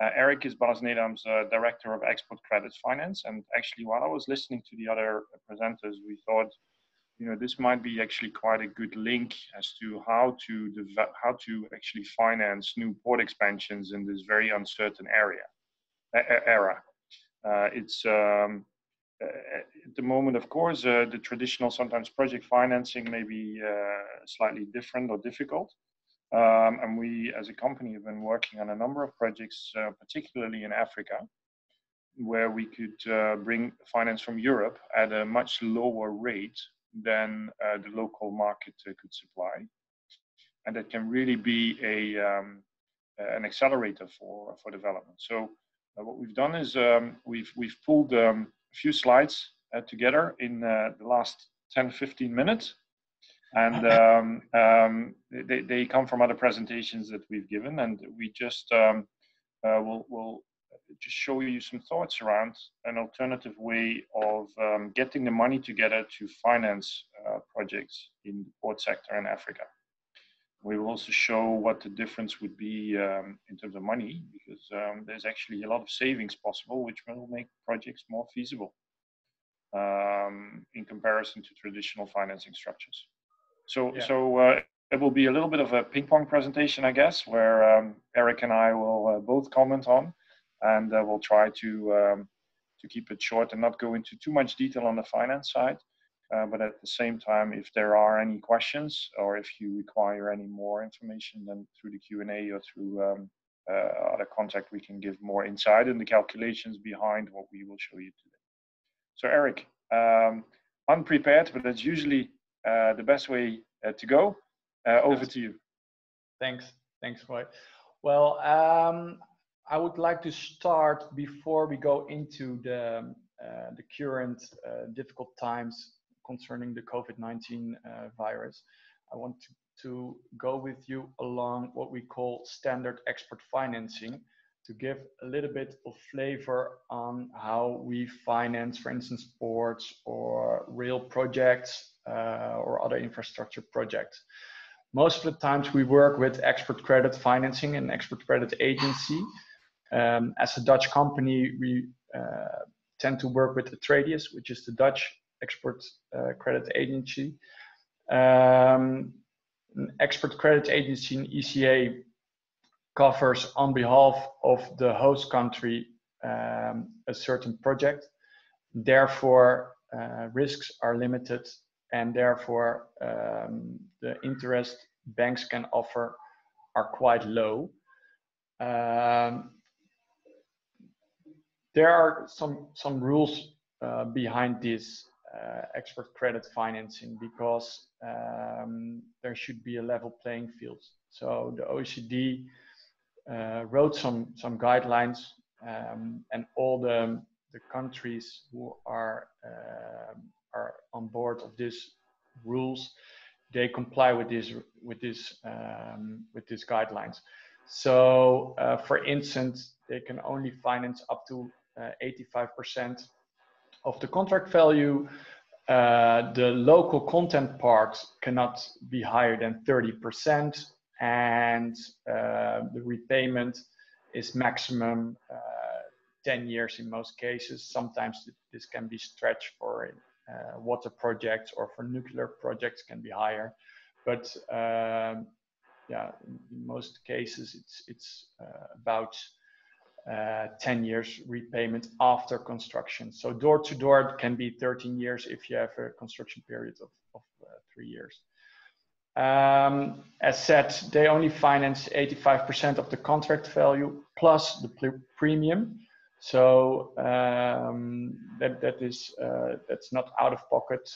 Erik is Ballast Nedam's Director of Export Credit Finance. And actually, while I was listening to the other presenters, we thought, this might be actually quite a good link as to how to actually finance new port expansions in this very uncertain era. It's at the moment, of course, the traditional sometimes project financing may be slightly different or difficult. And we, as a company, have been working on a number of projects, particularly in Africa, where we could bring finance from Europe at a much lower rate than the local market could supply. And that can really be an accelerator for development. So what we've done is we've pulled a few slides together in the last 10-15 minutes. And they come from other presentations that we've given, and we just will just show you some thoughts around an alternative way of getting the money together to finance projects in the port sector in Africa. We will also show what the difference would be in terms of money, because there's actually a lot of savings possible, which will make projects more feasible in comparison to traditional financing structures. So it will be a little bit of a ping pong presentation, I guess, where Erik and I will both comment on, and we'll try to keep it short and not go into too much detail on the finance side. But at the same time, if there are any questions or if you require any more information, then through the Q&A or through other contact, we can give more insight in the calculations behind what we will show you today. So Erik, unprepared, but that's usually the best way to go. Over to you. Thanks, Roy. Well, I would like to start before we go into the current difficult times concerning the COVID-19 virus. I want to go with you along what we call standard export financing to give a little bit of flavor on how we finance, for instance, ports or rail projects or other infrastructure projects. Most of the times we work with export credit financing and export credit agency. As a Dutch company, we tend to work with Atradius, which is the Dutch export credit agency. An export credit agency in ECA covers on behalf of the host country a certain project. Therefore, risks are limited, and therefore the interest banks can offer are quite low. There are some rules behind this export credit financing, because there should be a level playing field. So the OECD wrote some guidelines, and all the countries who are on board of these rules, they comply with these guidelines. So, for instance, they can only finance up to 85% of the contract value. The local content part cannot be higher than 30%, and the repayment is maximum 10 years in most cases. Sometimes this can be stretched for water projects, or for nuclear projects can be higher. But yeah, in most cases it's about 10 years repayment after construction. So door to door it can be 13 years if you have a construction period of 3 years. As said, they only finance 85% of the contract value plus the premium. So that's not out of pocket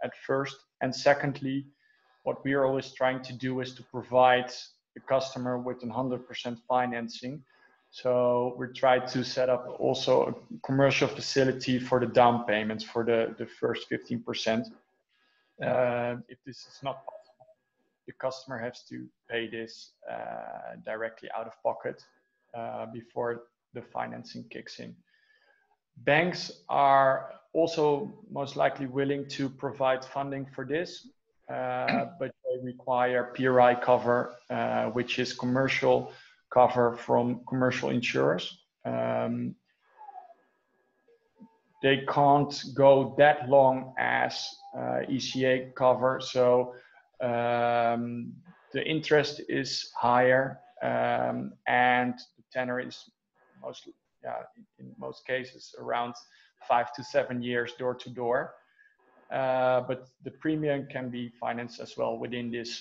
at first. And secondly, what we are always trying to do is to provide the customer with 100% financing. So we try to set up also a commercial facility for the down payments for the first 15%. If this is not possible, the customer has to pay this directly out of pocket before the financing kicks in. Banks are also most likely willing to provide funding for this, but they require PRI cover, which is commercial cover from commercial insurers. They can't go that long as ECA cover, so the interest is higher, and the tenor is mostly, in most cases, around 5 to 7 years door to door. But the premium can be financed as well within this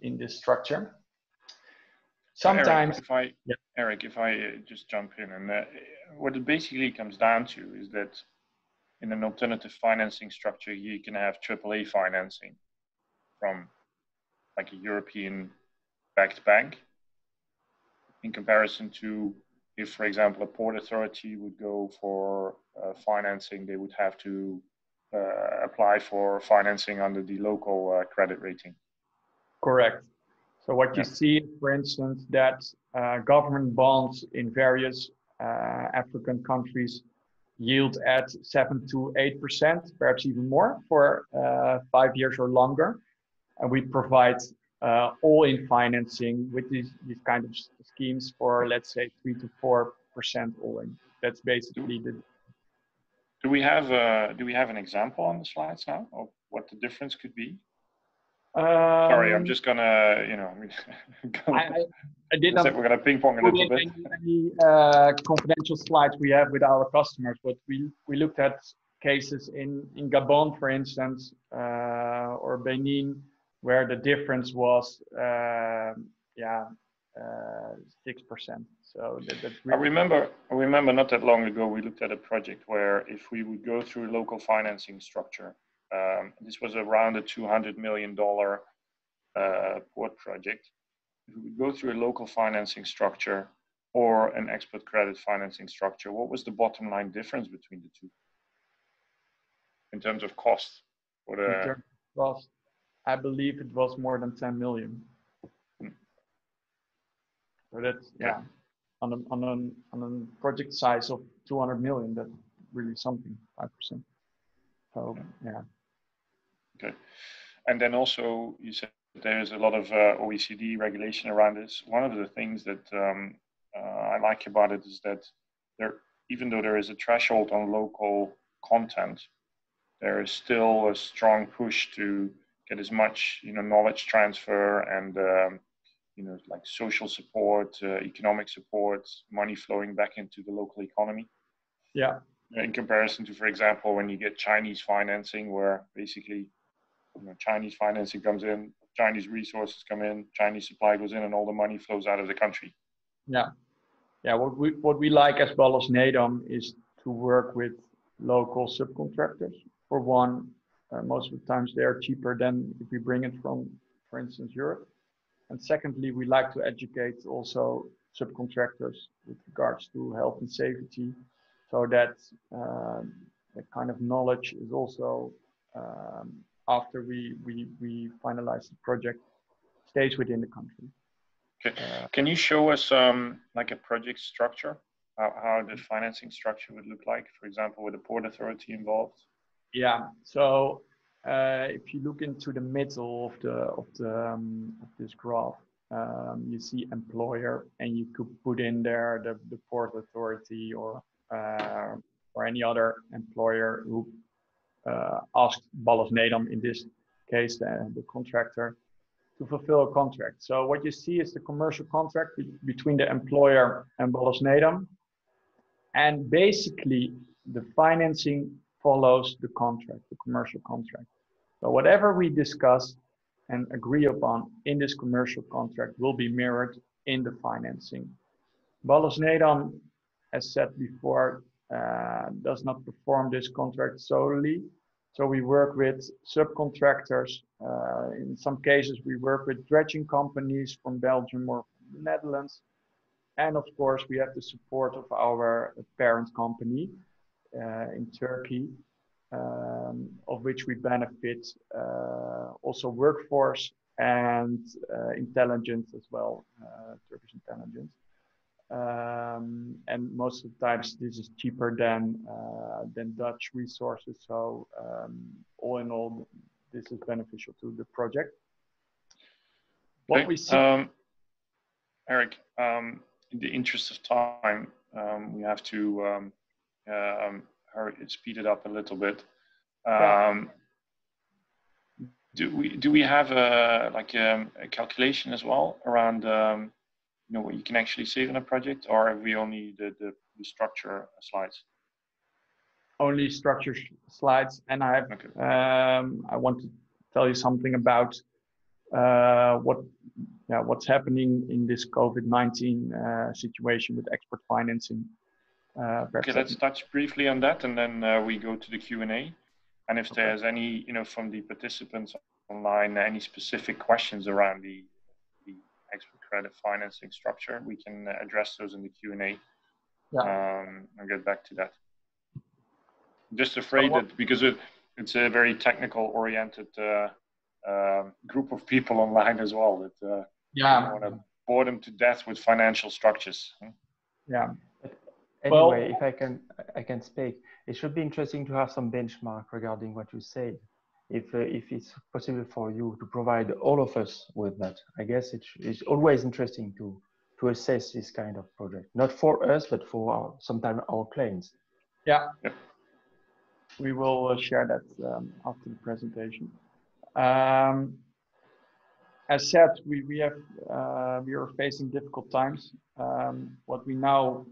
in this structure. Sometimes, Erik, if I just jump in, and what it basically comes down to is that in an alternative financing structure, you can have AAA financing from like a European-backed bank, in comparison to if, for example, a port authority would go for financing, they would have to apply for financing under the local credit rating. Correct. So what you see, for instance, that government bonds in various African countries yield at 7 to 8%, perhaps even more, for 5 years or longer. And we provide all-in financing with these kind of schemes for, let's say, 3 to 4% all-in. That's basically the. Do we have an example on the slides now of what the difference could be? Sorry, I'm just gonna, I did not. We're gonna ping pong a little bit. Any confidential slides we have with our customers, but we looked at cases in Gabon, for instance, or Benin, where the difference was 6%. So that's really. I remember not that long ago we looked at a project where if we would go through a local financing structure. This was around a $200 million port project. If we would go through a local financing structure or an export credit financing structure, what was the bottom line difference between the two in terms of cost? In terms of cost, I believe it was more than 10 million. So that's on a project size of 200 million, that's really something, 5%. So Okay, and then also you said there's a lot of OECD regulation around this. One of the things that I like about it is that even though there is a threshold on local content, there is still a strong push to get as much knowledge transfer and like social support, economic support, money flowing back into the local economy. Yeah. In comparison to, for example, when you get Chinese financing, where basically Chinese financing comes in, Chinese resources come in, Chinese supply goes in, and all the money flows out of the country. Yeah. What we like as well as Nedam is to work with local subcontractors. For one, most of the times they are cheaper than if we bring it from, for instance, Europe. And secondly, we like to educate also subcontractors with regards to health and safety, so that that kind of knowledge is also after we finalize the project, stays within the country. Okay. Can you show us like a project structure, how the financing structure would look like, for example, with a port authority involved? Yeah. So if you look into the middle of this graph, you see employer, and you could put in there the port authority or any other employer who asked Ballast Nedam, in this case, the contractor, to fulfill a contract. So what you see is the commercial contract between the employer and Ballast Nedam, and basically the financing follows the contract, the commercial contract. So whatever we discuss and agree upon in this commercial contract will be mirrored in the financing. Ballast Nedam, as said before, does not perform this contract solely. So we work with subcontractors. In some cases, we work with dredging companies from Belgium or the Netherlands. And of course, we have the support of our parent company in Turkey, of which we benefit also workforce and intelligence as well, Turkish intelligence. And most of the times this is cheaper than Dutch resources. So all in all, this is beneficial to the project. What we see. Erik, in the interest of time, we have to speed it up a little bit. Do we have a calculation as well around what you can actually save in a project, or have we only the structure slides? Only structure slides, and I have I want to tell you something about what's happening in this COVID-19 situation with export financing. Okay, let's touch briefly on that, and then we go to the Q&A. And if there's any, from the participants online, any specific questions around the export credit financing structure, we can address those in the Q&A. I'll get back to that. I'm just afraid that because it's a very technical-oriented group of people online as well, that I want to bore them to death with financial structures. Yeah. Anyway, if I can speak, it should be interesting to have some benchmark regarding what you said. If it's possible for you to provide all of us with that, I guess it's always interesting to assess this kind of project, not for us, but for sometimes our clients. Yeah. We will share that after the presentation. As said, we are facing difficult times. What we now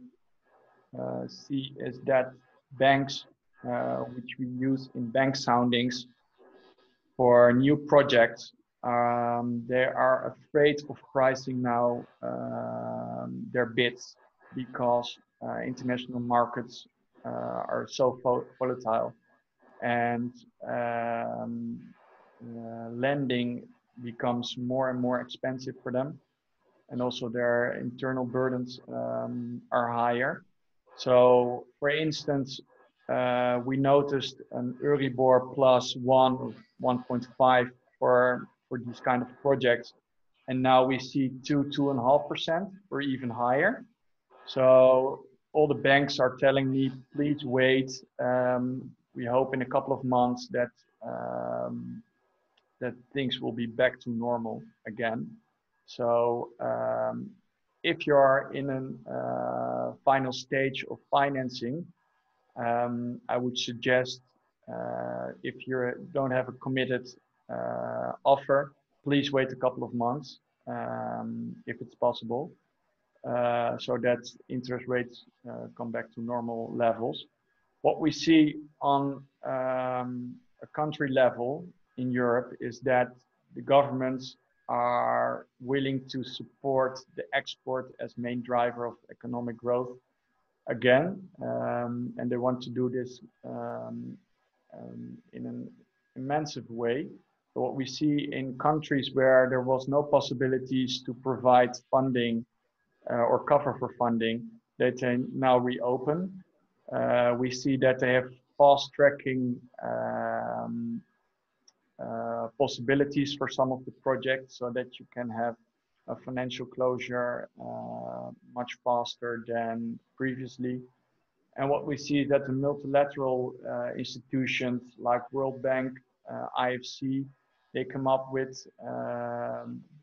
see is that banks, which we use in bank soundings for new projects, they are afraid of pricing now their bids because international markets are so volatile, and lending becomes more and more expensive for them, and also their internal burdens are higher. So, for instance, we noticed an Euribor plus 1 or 1.5 for these kind of projects, and now we see 2.5% or even higher. So all the banks are telling me, please wait. We hope in a couple of months that things will be back to normal again. So if you are in a final stage of financing, I would suggest if you don't have a committed offer, please wait a couple of months if it's possible, so that interest rates come back to normal levels. What we see on a country level in Europe is that the governments are willing to support the export as main driver of economic growth again, and they want to do this in an immense way. So what we see in countries where there was no possibilities to provide funding or cover for funding, they can now reopen. We see that they have fast-tracking possibilities for some of the projects so that you can have a financial closure much faster than previously. And what we see is that the multilateral institutions like World Bank, IFC, they come up with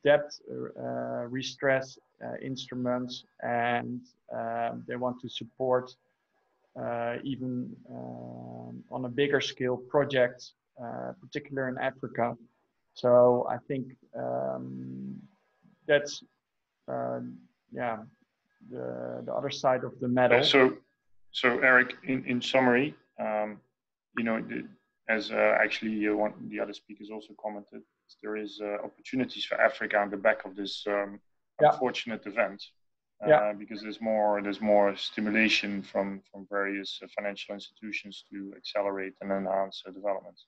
debt restress instruments, and they want to support even on a bigger scale projects, particularly in Africa. So I think that's the other side of the medal. So Erik, in summary, as actually the other speakers also commented, there is opportunities for Africa on the back of this unfortunate event, because there's more stimulation from various financial institutions to accelerate and enhance development.